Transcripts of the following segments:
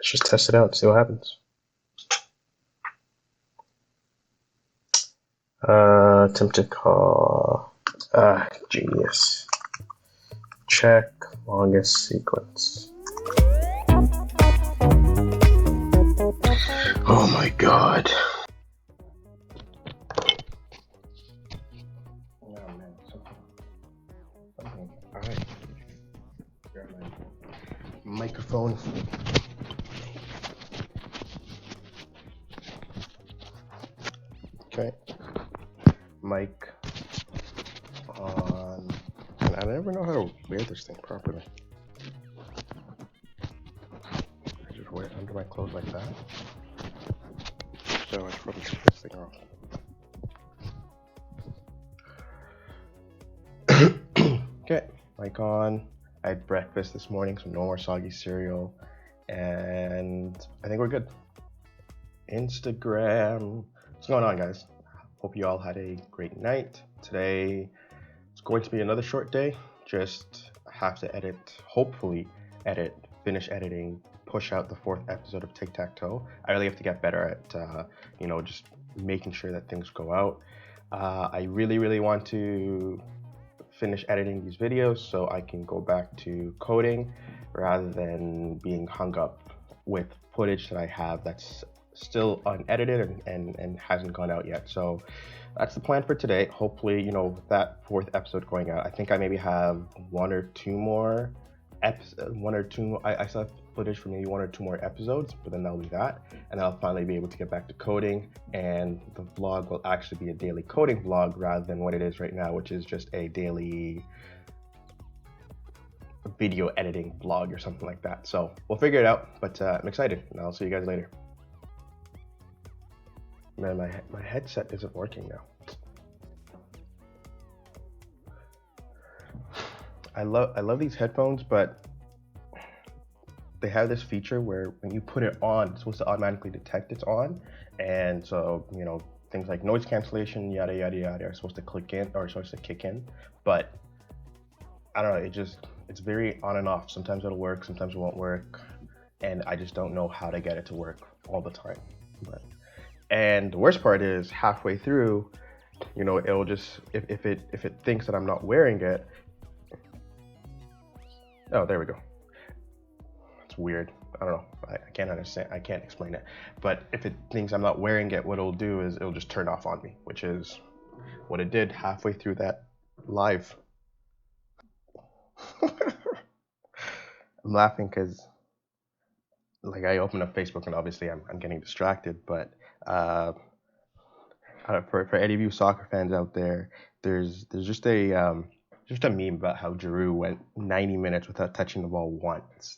Let's just test it out and see what happens. Attempt to call. Genius. Check longest sequence. Oh my god. Oh man, something. Alright. Grab my microphone. Okay. Mic on. And I never know how to wear this thing properly. I just wear it under my clothes like that. So I should probably take this thing off. Okay, mic on. I had breakfast this morning, so no more soggy cereal. And I think we're good. Instagram. What's going on, guys? Hope you all had a great night. Today it's going to be another short day. Just have to edit, hopefully finish editing, push out the 4th episode of Tic-Tac-Toe. I really have to get better at, just making sure that things go out. I really want to finish editing these videos so I can go back to coding rather than being hung up with footage that I have that's still unedited and hasn't gone out yet. So that's the plan for today. Hopefully, with that 4th episode going out, I think I maybe have one or two more I still have footage for maybe 1 or 2 more episodes, but then that'll be that, and I'll finally be able to get back to coding, and the vlog will actually be a daily coding vlog rather than what it is right now, which is just a daily video editing vlog or something like that. So we'll figure it out, but I'm excited, and I'll see you guys later. Man, my headset isn't working now. I love these headphones, but they have this feature where when you put it on, it's supposed to automatically detect it's on, and so things like noise cancellation, yada yada yada, are supposed to kick in, but I don't know. It's very on and off. Sometimes it'll work, sometimes it won't work, and I just don't know how to get it to work all the time. And the worst part is halfway through, it'll just if it thinks that I'm not wearing it. Oh, there we go. It's weird. I don't know. I can't understand. I can't explain it. But if it thinks I'm not wearing it, what it'll do is it'll just turn off on me, which is what it did halfway through that live. I'm laughing because I open up Facebook and obviously I'm getting distracted. But for any of you soccer fans out there, there's just a meme about how Giroud went 90 minutes without touching the ball once.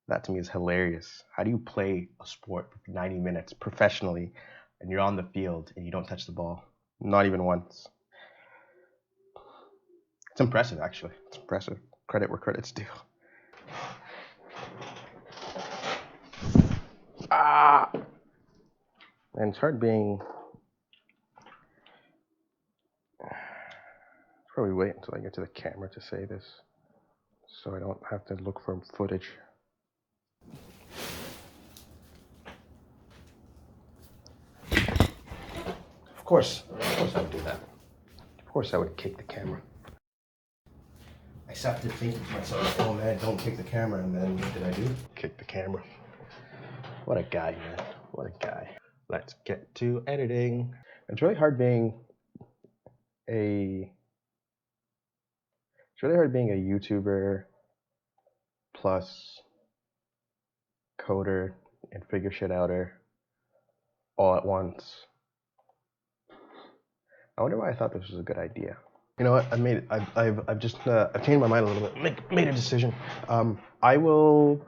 That to me is hilarious. How do you play a sport for 90 minutes professionally and you're on the field and you don't touch the ball? Not even once. It's impressive, actually. It's impressive. Credit where credit's due. And it's hard being... Probably wait until I get to the camera to say this so I don't have to look for footage. Of course I would do that. Of course I would kick the camera. I sat there thinking to myself, oh man, don't kick the camera, and then what did I do? Kick the camera. What a guy, man. What a guy. Let's get to editing. It's really hard being a YouTuber plus coder and figure shit outer all at once. I wonder why I thought this was a good idea. You know what? I've changed my mind a little bit. Made a decision. I won't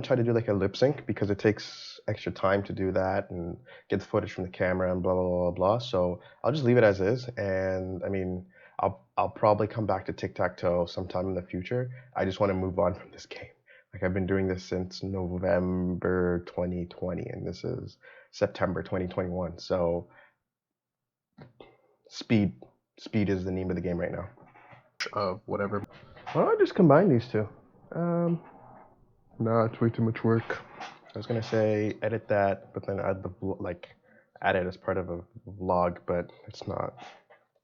try to do like a lip sync because it takes extra time to do that and get the footage from the camera and blah blah blah blah. So I'll just leave it as is. And I mean, I'll probably come back to Tic-Tac-Toe sometime in the future. I just want to move on from this game. I've been doing this since November 2020, and this is September 2021. So speed is the name of the game right now. Whatever. Why don't I just combine these two? Nah, it's way too much work. I was gonna say edit that, but then add the add it as part of a vlog, but it's not.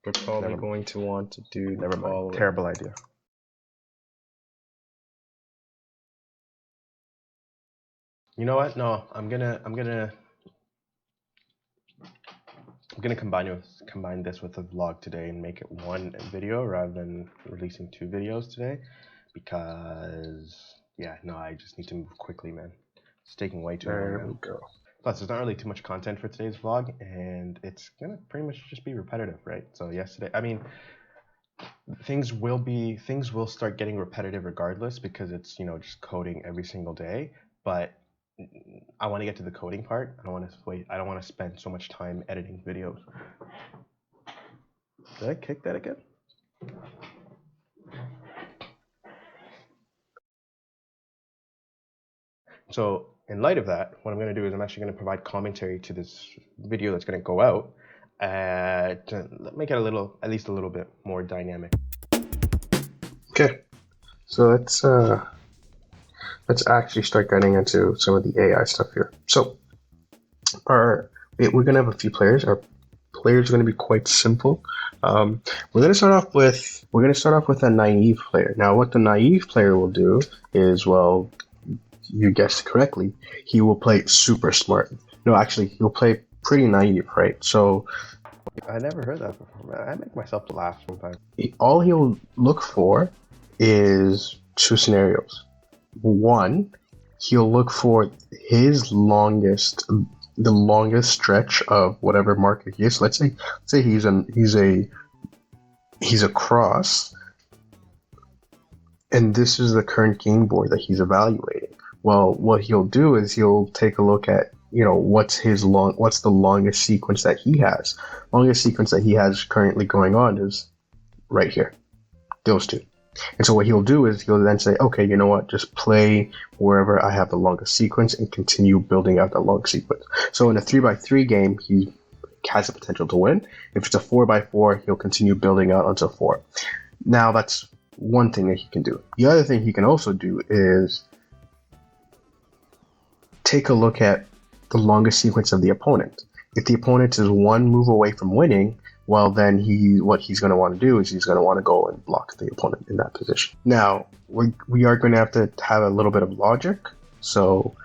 We're probably Never- going to want to do Never the mind. following. Terrible idea. You know what? No, I'm gonna combine this with a vlog today and make it one video rather than releasing 2 videos today, because yeah, no, I just need to move quickly, man. It's taking way too long There now. we go. Plus, there's not really too much content for today's vlog, and it's gonna pretty much just be repetitive, right? So yesterday, I mean, things will start getting repetitive regardless, because it's, you know, just coding every single day. But I want to get to the coding part. I don't want to spend so much time editing videos. Did I kick that again? So in light of that, what I'm going to do is I'm actually going to provide commentary to this video that's going to go out to make it at least a little bit more dynamic. Okay, so let's actually start getting into some of the AI stuff here. So we're gonna have a few players. Our players are gonna be quite simple. We're gonna start off with a naive player. Now, what the naive player will do is, well, you guessed correctly, he will play super smart. No, actually, he'll play pretty naive, right? So I never heard that before. I make myself laugh sometimes. all he'll look for is 2 scenarios. One, he'll look for the longest stretch of whatever market he is. Let's say he's a cross, and this is the current game board that he's evaluating. Well, what he'll do is he'll take a look at, you know, what's the longest sequence that he has. Longest sequence that he has currently going on is right here, those 2. And so what he'll do is he'll then say, okay, you know what, just play wherever I have the longest sequence and continue building out that long sequence. So in a 3x3 game, he has the potential to win. If it's a 4x4, he'll continue building out until 4. Now that's one thing that he can do. The other thing he can also do is take a look at the longest sequence of the opponent. If the opponent is 1 move away from winning, well, then what he's going to want to do is he's going to want to go and block the opponent in that position. Now, we are going to have a little bit of logic. So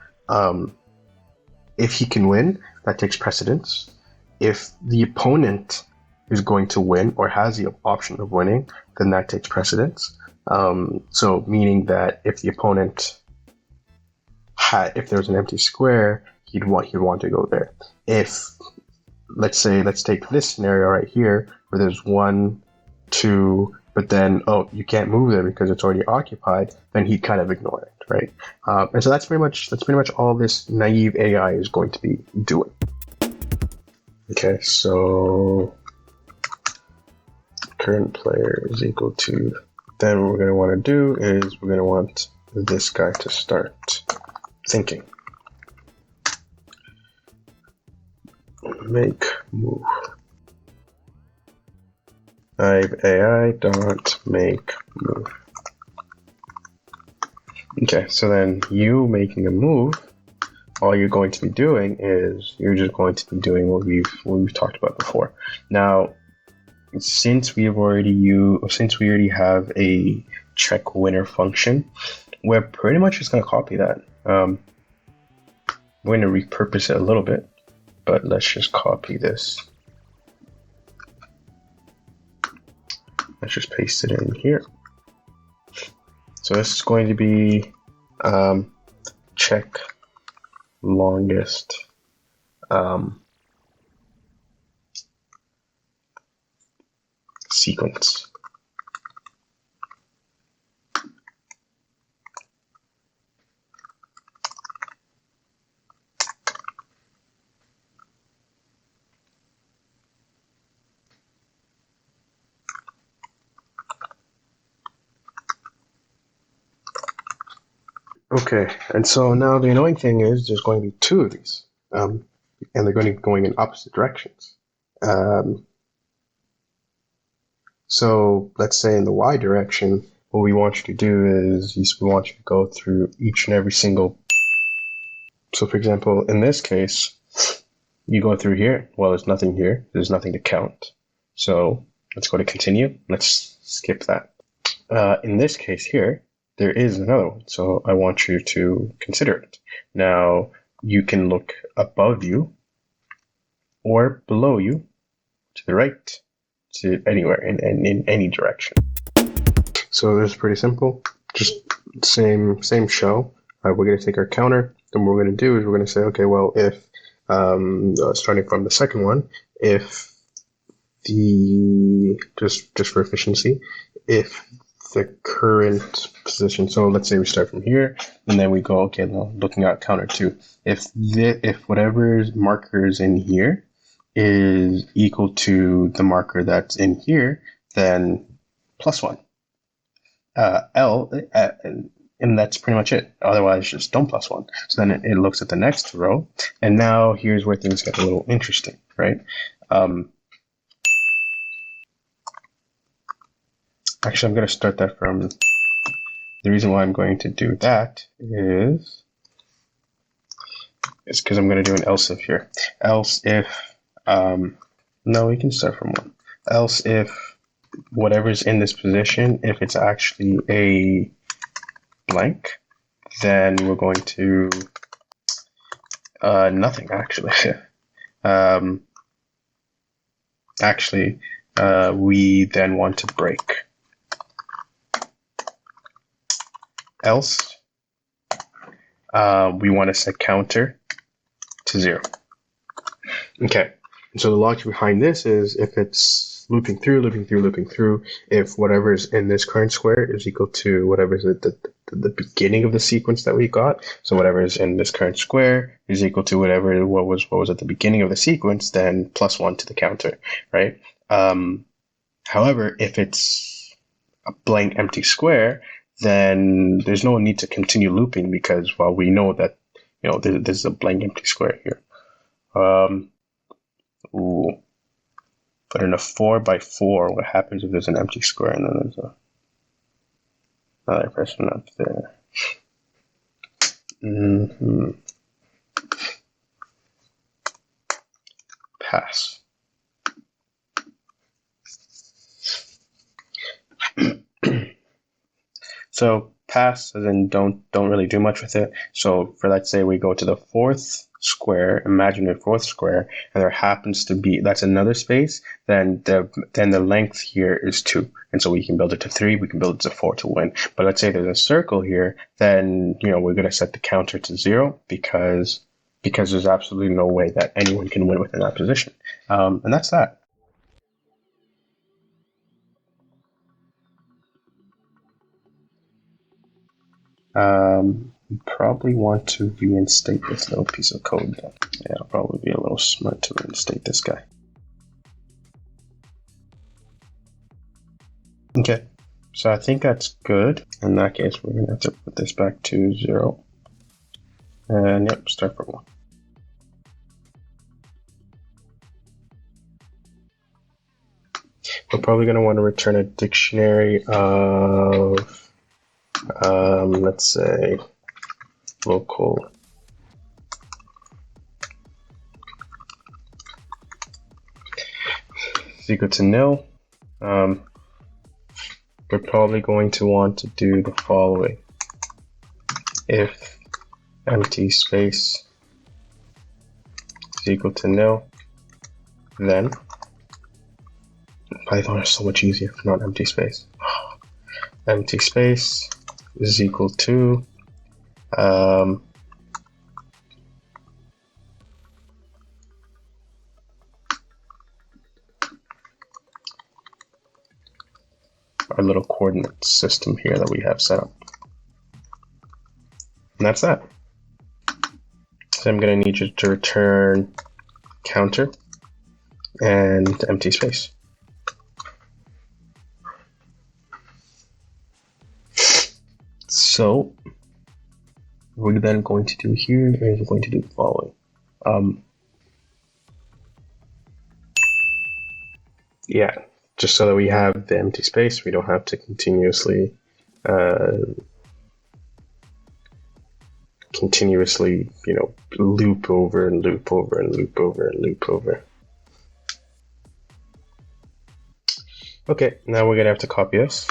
if he can win, that takes precedence. If the opponent is going to win or has the option of winning, then that takes precedence. So meaning that if the opponent if there's an empty square, he'd want to go there. If let's take this scenario right here where there's 1, 2, but then, oh, you can't move there because it's already occupied, then he'd kind of ignore it, right? And so that's pretty much all this naive AI is going to be doing. Okay, so current player is equal to, then what we're going to want to do is we're going to want this guy to start thinking. Make move. AI dot make move. Okay, so then you making a move, all you're going to be doing is you're just going to be doing what we've talked about before. Now, since we already have a check winner function, we're pretty much just going to copy that. We're going to repurpose it a little bit, but let's just copy this. Let's just paste it in here. So this is going to be check longest sequence. Okay, and so now the annoying thing is there's going to be 2 of these, and they're going to be going in opposite directions. So let's say in the y direction, what we want you to do is we want you to go through each and every single. So for example, in this case, you go through here. Well, there's nothing here. There's nothing to count. So let's go to continue. Let's skip that. In this case here, there is another one. So I want you to consider it. Now, you can look above you or below you, to the right, to anywhere, in any direction. So this is pretty simple. Just same show. We're going to take our counter. Then what we're going to do is we're going to say, okay, well, if starting from the second one, if the just for efficiency, if the current position, so let's say we start from here, and then we go, okay, well, looking at counter 2. If whatever marker is in here is equal to the marker that's in here, then +1. And that's pretty much it. Otherwise, just don't +1. So then it looks at the next row, and now here's where things get a little interesting, right? Actually, I'm going to start that from. The reason why I'm going to do that is because I'm going to do an else if here. Else if no, we can start from 1. Else if whatever's in this position, if it's actually a blank, then we're going to nothing actually. We then want to break. Else, we want to set counter to 0. Okay, so the logic behind this is if it's looping through, if whatever's in this current square is equal to whatever's at the beginning of the sequence that we got, so whatever's in this current square is equal to what was at the beginning of the sequence, then +1 to the counter, right? However, if it's a blank empty square, then there's no need to continue looping because, well, we know that, there's a blank empty square here. But in a 4x4, what happens if there's an empty square and then there's another person up there? Pass. So pass, as in don't really do much with it. So for, let's say we go to the 4th square, imaginary 4th square, and there happens to be, that's another space, then the length here is 2. And so we can build it to 3, we can build it to 4 to win. But let's say there's a circle here, then we're going to set the counter to 0 because there's absolutely no way that anyone can win within that position. And that's that. You probably want to reinstate this little piece of code. Yeah, it'll probably be a little smart to reinstate this guy. Okay, so I think that's good. In that case, we're going to have to put this back to 0. And yep, start from 1. We're probably going to want to return a dictionary of let's say local is equal to nil. We're probably going to want to do the following. If empty space is equal to nil, then Python is so much easier if not empty space. Empty space is equal to our little coordinate system here that we have set up. And that's that. So I'm going to need you to return counter and empty space. So what we're then going to do here is we're going to do the following. Yeah, just so that we have the empty space, we don't have to continuously continuously, loop over and loop over and loop over and loop over. Okay, now we're gonna have to copy this.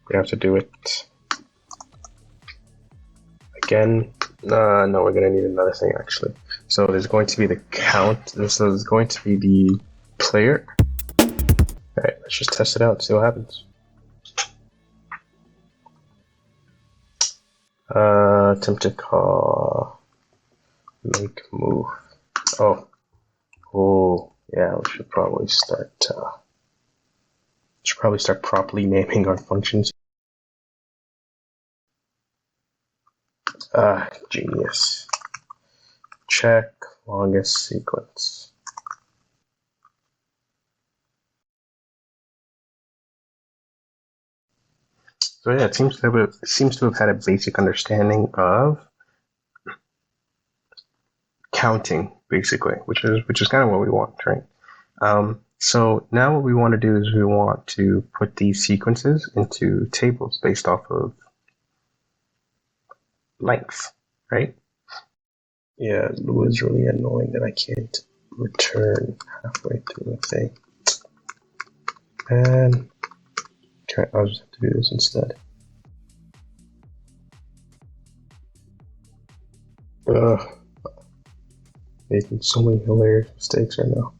We have to do it again. No, we're gonna need another thing actually. So there's going to be the count. So there's going to be the player. All right, let's just test it out. See what happens. Attempt to call. Make move. Oh, yeah. We should probably start. Properly naming our functions. Genius. Check longest sequence. So yeah, it seems to have had a basic understanding of counting, basically, which is kind of what we want, right? So now what we want to do is we want to put these sequences into tables based off of length, right? Yeah, it was really annoying that I can't return halfway through a thing. And okay, I'll just have to do this instead. Making so many hilarious mistakes right now.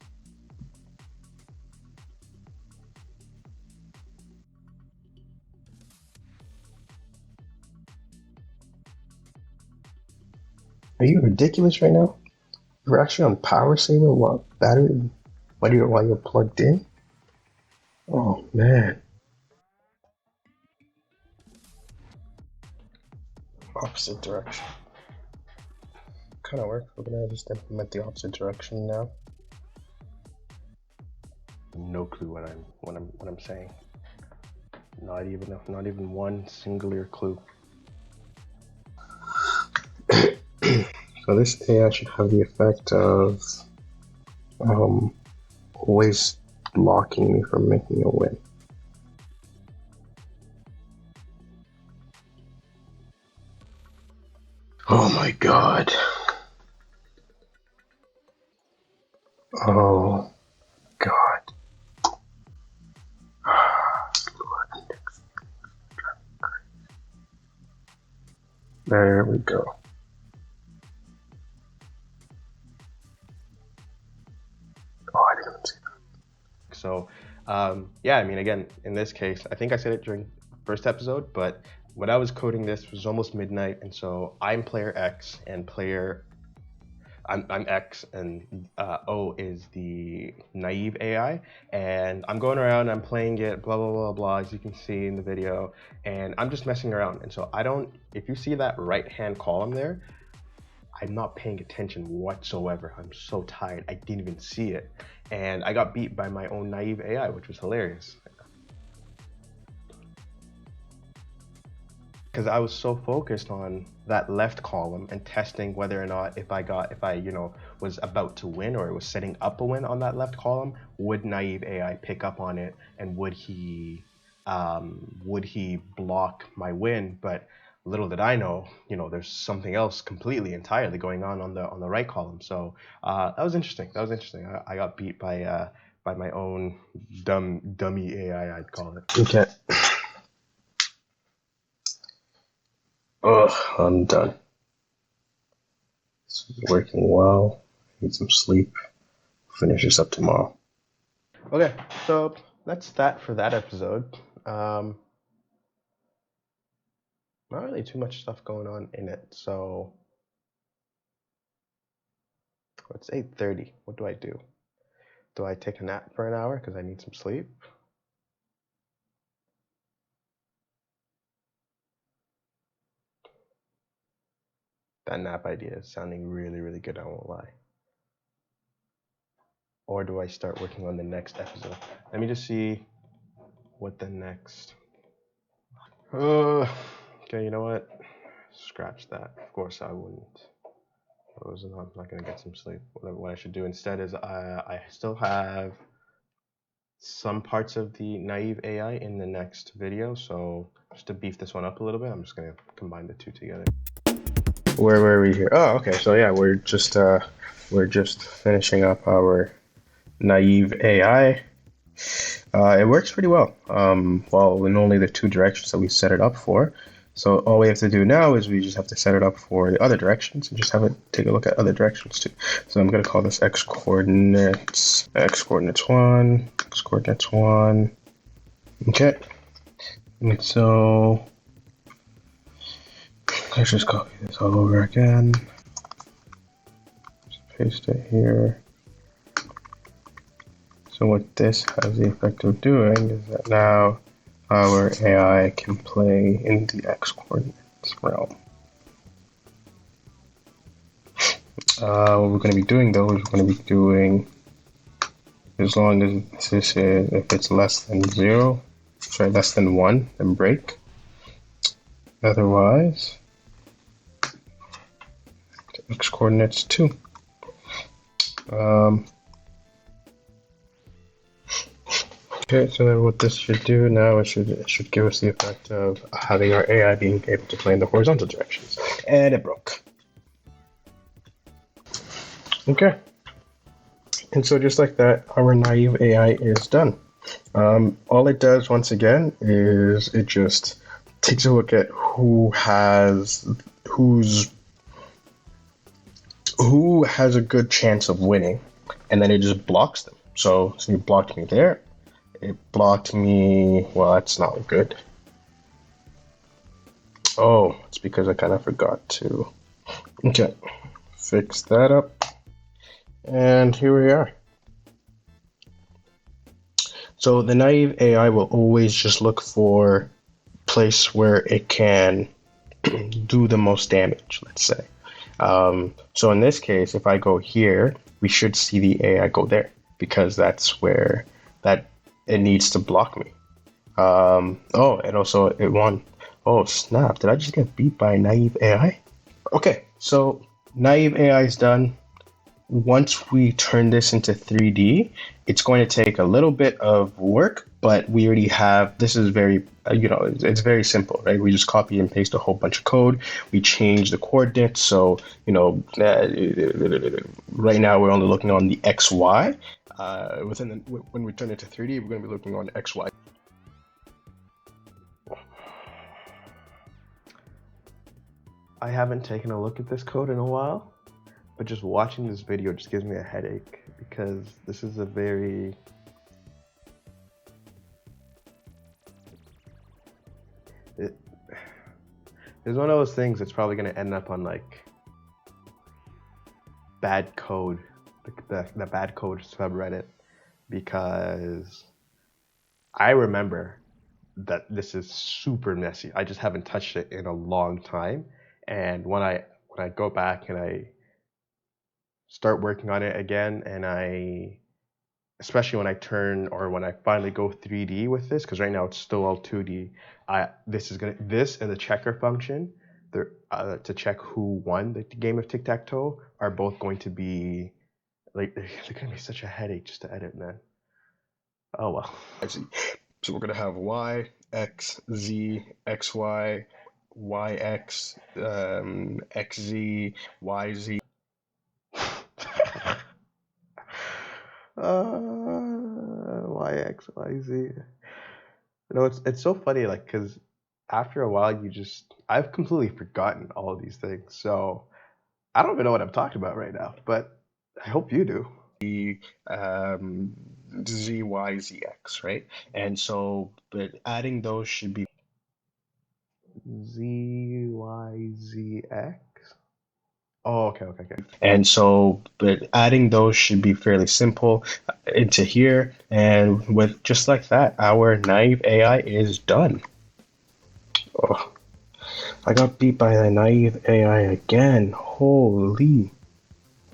Are you ridiculous right now? You're actually on power saver while battery while you're plugged in? Oh man. Opposite direction. Kinda work. We're gonna just implement the opposite direction now. No clue what I'm saying. Not even one singular clue. So this AI should have the effect of always blocking me from making a win. Oh my god. Oh god. There we go. Oh, I didn't see that. So, yeah, I mean, again, in this case, I think I said it during the first episode, but when I was coding this, it was almost midnight, and so I'm player X, and I'm X, and O is the naive AI, and I'm going around, I'm playing it, blah, blah, blah, blah, as you can see in the video, and I'm just messing around, and so if you see that right-hand column there, I'm not paying attention whatsoever. I'm so tired, I didn't even see it, and I got beat by my own naive AI, which was hilarious. Because I was so focused on that left column and testing whether or not if I was about to win or it was setting up a win on that left column, would naive AI pick up on it and would he block my win? But little did I know, there's something else completely entirely going on the right column. So that was interesting. I got beat by my own dummy AI, I'd call it. Okay. Ugh, I'm done. This is working well. I need some sleep. Finish this up tomorrow. Okay, so that's that for that episode. Not really too much stuff going on in it. So it's 8:30. What do I do? Do I take a nap for an hour because I need some sleep? That nap idea is sounding really, really good, I won't lie. Or do I start working on the next episode? Let me just see what the next... okay, you know what? Scratch that. Of course I wouldn't. I'm not going to get some sleep. What I should do instead is I still have some parts of the naive AI in the next video. So just to beef this one up a little bit, I'm just gonna combine the two together. Where were we here? Oh, okay. So yeah, we're just finishing up our naive AI. It works pretty well. Well, in only the two directions that we set it up for. So all we have to do now is we just have to set it up for the other directions and just have it take a look at other directions too. So I'm going to call this x coordinates 1, x coordinates 1. Okay. And so let's just copy this all over again. Just paste it here. So what this has the effect of doing is that now our AI can play in the x-coordinates realm. What we're going to be doing though is we're going to be doing, as long as this is, if it's less than 1, then break. Otherwise, x-coordinates 2. Okay, so then what this should do now, it should give us the effect of having our AI being able to play in the horizontal directions. And it broke. Okay. And so just like that, our naive AI is done. All it does, once again, is it just takes a look at who has a good chance of winning, and then it just blocks them. So you blocked me there. It blocked me. Well, that's not good. Oh, it's because I kind of forgot to. Okay, fix that up. And here we are. So the naive AI will always just look for a place where it can do the most damage, let's say. So in this case, if I go here, we should see the AI go there because that's where it needs to block me. Oh, and also it won. Oh, snap. Did I just get beat by naive AI? Okay, so naive AI is done. Once we turn this into 3D, it's going to take a little bit of work, but we already have, this is very, it's very simple, right? We just copy and paste a whole bunch of code. We change the coordinates. So, right now we're only looking on the XY. When we turn it to 3D, we're going to be looking on XY. I haven't taken a look at this code in a while, but just watching this video just gives me a headache because this is a very it's one of those things that's probably going to end up on like bad code, the bad code subreddit, because I remember that this is super messy. I just haven't touched it in a long time, and when I go back and I start working on it again, and especially when I finally go 3D with this, because right now it's still all 2D. This and the checker function, to check who won the game of tic-tac-toe, are both going to be like, they're going to be such a headache just to edit, man. Oh well. I see. So we're gonna have Y, X, Z, XY, YX, XZ, YZ. YX, YZ. It's so funny, like, because after a while I've completely forgotten all of these things. So I don't even know what I'm talking about right now, but I hope you do. ZYZX, right? And so, but adding those should be ZYZX. Oh, okay. And so, but adding those should be fairly simple into here, and with just like that, our naive AI is done. Oh, I got beat by the naive AI again. Holy.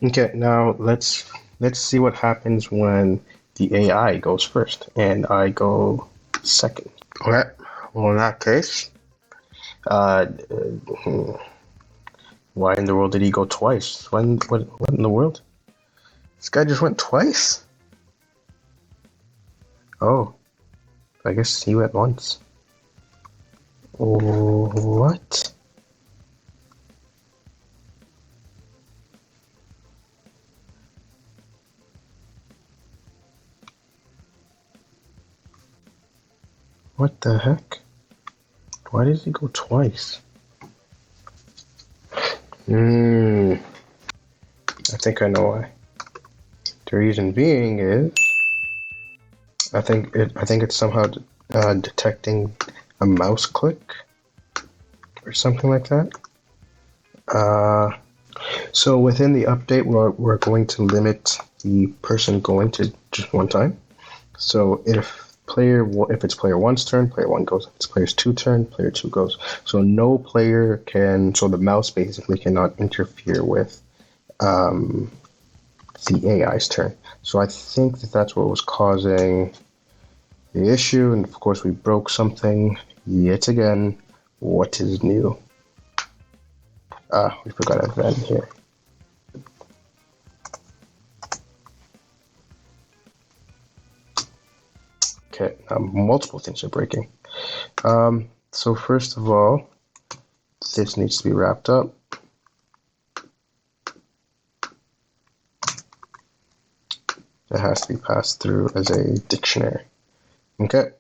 Okay, now let's see what happens when the AI goes first and I go second. Okay, well in that case, why in the world did he go twice? What in the world? This guy just went twice? Oh, I guess he went once. What? What the heck? Why did he go twice? I think I know why. The reason being is I think it's somehow detecting a mouse click or something like that. So within the update, we're going to limit the person going to just one time. So if it's player one's turn, player one goes. If it's player's two turn, player two goes. So no player can. So the mouse basically cannot interfere with the AI's turn. So I think that's what was causing the issue, and of course we broke something yet again. What is new? We forgot a event here. Okay, multiple things are breaking. So first of all, this needs to be wrapped up. It has to be passed through as a dictionary. Okay.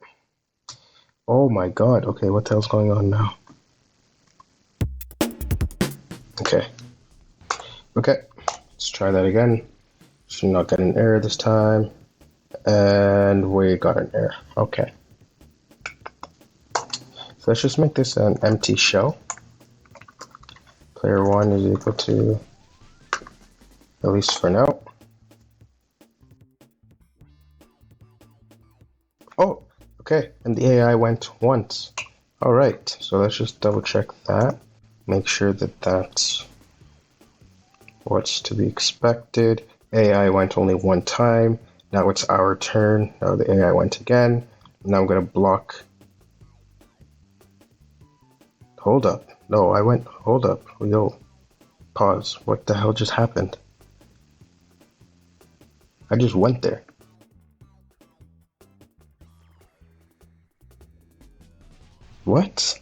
Oh my god. Okay, what the hell's going on now? Okay. Okay. Let's try that again. Should not get an error this time. And we got an error. Okay. So let's just make this an empty shell. Player one is equal to, at least for now. Oh, okay. And the AI went once. All right. So let's just double check that. Make sure that that's what's to be expected. AI went only one time. Now it's our turn. Now the AI went again. Now I'm going to block. Hold up. No, I went. Hold up. Yo. Pause. What the hell just happened? I just went there. What?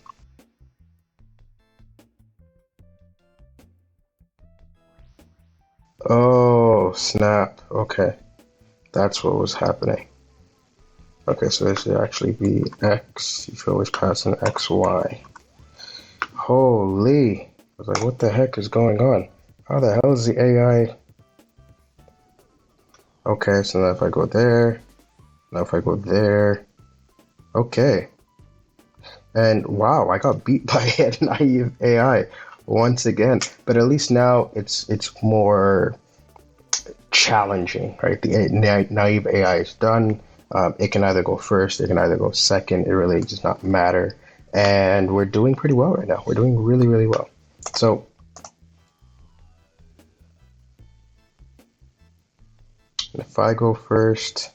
Oh, snap. Okay. That's what was happening. Okay, so this should actually be X. You should always pass an XY. Holy. I was like, what the heck is going on? How the hell is the AI? Okay, so now if I go there, now if I go there, okay. And wow, I got beat by a naive AI once again. But at least now it's more challenging, right? The naive AI is done. It can either go first, it can either go second. It really does not matter. And we're doing pretty well right now. We're doing really, really well. So if I go first,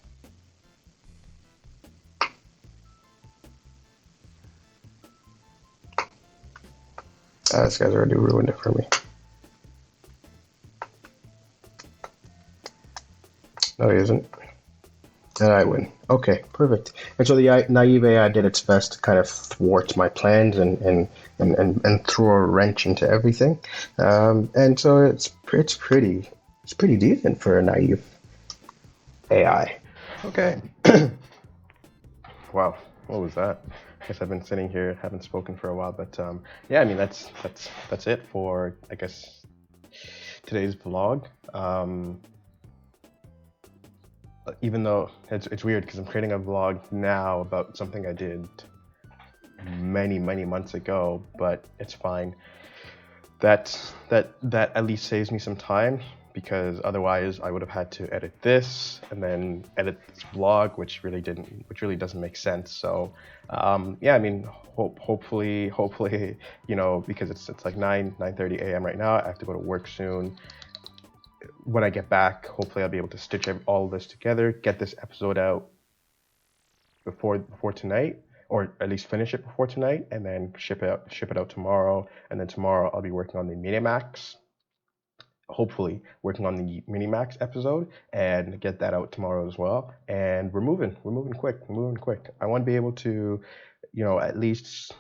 this guy's already ruined it for me. No, he isn't. And I win. Okay, perfect. And so the naive AI did its best to kind of thwart my plans and throw a wrench into everything. And so it's pretty decent for a naive AI. Okay. Wow, what was that? I guess I've been sitting here, haven't spoken for a while, but yeah, I mean that's it for, I guess, today's vlog. Even though it's weird because I'm creating a vlog now about something I did many months ago, but it's fine. That at least saves me some time, because otherwise I would have had to edit this and then edit this vlog, which really doesn't make sense. So yeah, I mean, hopefully, you know, because it's like 9:30 a.m. right now. I have to go to work soon. When I get back, hopefully I'll be able to stitch all of this together, get this episode out before tonight, or at least finish it before tonight, and then ship it out tomorrow. And then tomorrow I'll be working on the Minimax. hopefully working on the Minimax episode and get that out tomorrow as well. And we're moving quick. I want to be able to, at least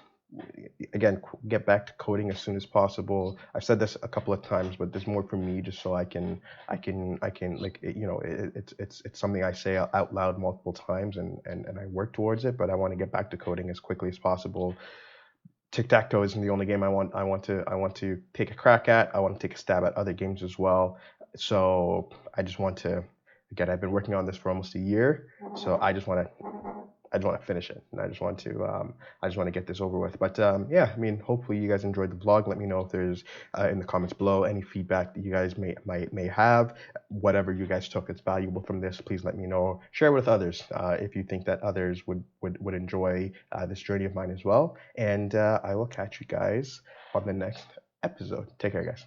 again get back to coding as soon as possible. I've said this a couple of times, but there's more for me, just so I can like it's something I say out loud multiple times, and I work towards it. But I want to get back to coding as quickly as possible. Tic-tac-toe isn't the only game I want to take a crack at. I want to take a stab at other games as well. So I just want to, again, I've been working on this for almost a year, so I just want to finish it, and I just want to get this over with. But yeah, I mean, hopefully you guys enjoyed the vlog. Let me know if there's in the comments below any feedback that you guys may have. Whatever you guys took that's valuable from this, please let me know. Share with others if you think that others would enjoy this journey of mine as well. And I will catch you guys on the next episode. Take care, guys.